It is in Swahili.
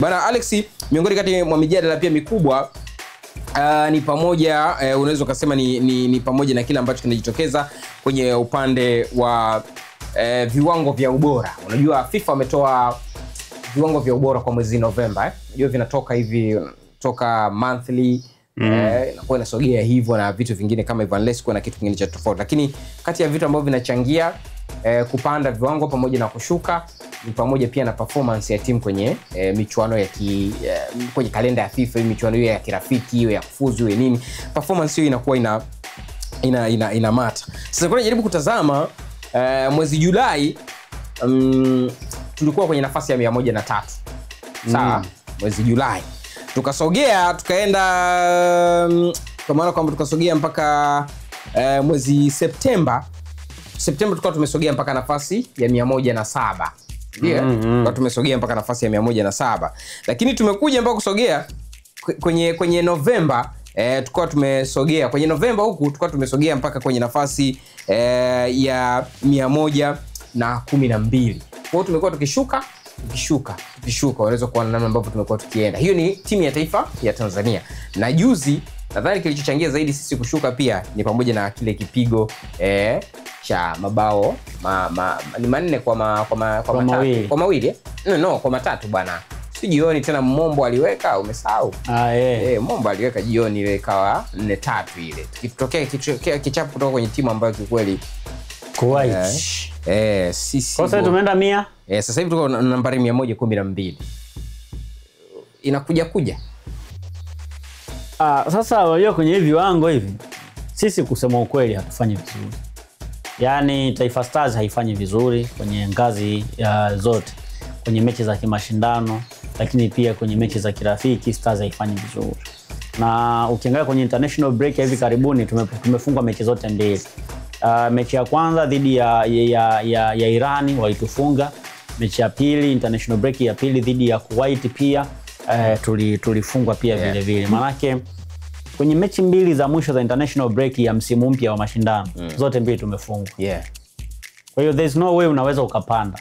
Bana Alex, miongoni kati mwa mijadala pia mikubwa ni pamoja unaweza kusema ni pamoja na kile ambacho kinajitokeza kwenye upande wa viwango vya ubora. Unajua FIFA wametoa viwango vya ubora kwa mwezi Novemba. Unajua vinatoka hivi toka monthly inakuwa inasogea hivyo na vitu vingine kama hivyo, unless kuna kitu kingine cha tofauti. Lakini kati ya vitu ambavyo vinachangia kupanda viwango pamoja na kushuka ni pamoja pia na performance ya timu kwenye michuano ya kwenye kalenda ya FIFA, michuano hiyo ya kirafiki, hiyo ya kufuzu, hiyo nini. Performance hiyo inakuwa ina mata. Sasa kwa jaribu kutazama mwezi Julai tulikuwa kwenye nafasi ya 103. Sawa, mwezi Julai. Tukasogea tukaenda kwa maana kwamba tukasogea mpaka mwezi Septemba tulikuwa tumesogea mpaka nafasi ya 107. Ndio, tumesogea mpaka nafasi ya 107. Lakini tumekuja mpaka kusogea kwenye Novemba, tulikuwa tumesogea kwenye Novemba huku tulikuwa tumesogea mpaka kwenye nafasi ya 112. Kwa hiyo tumekuwa tukishuka, unaweza kuona namna ambavyo tumekuwa tukienda. Hiyo ni timu ya taifa ya Tanzania. Na juzi nadhani kilichochangia zaidi sisi kushuka pia ni pamoja na kile kipigo cha mabao ni manne kwa matatu. Kwa mawili no kwa matatu bwana. Si jioni tena Mombo aliweka, umesahau. Mombo aliweka jioni ile ikawa 4-3 ile. Tukitokea kichapo kutoka kwenye timu ambayo kikweli sisi. Kwa sasa tumeenda 100. Sasa hivi tuko nambari 112. Inakuja. Sasa unajua kwenye hivi viwango hivi sisi kusema ukweli hatufanyi vizuri. Yaani Taifa Stars haifanyi vizuri kwenye ngazi zote. Kwenye mechi za kimashindano, lakini pia kwenye mechi za kirafiki Stars haifanyi vizuri. Na ukiangalia kwenye international break hivi karibuni tumefungwa mechi zote mbili. Mechi ya kwanza dhidi ya Irani walitufunga. Mechi ya pili, international break ya pili dhidi ya Kuwait pia tulifungwa pia vile vile. Manake kwenye mechi mbili za mwisho za international break ya msimu mpya wa mashindano zote mbili tumefungwa. Kwa hiyo there's no way unaweza ukapanda.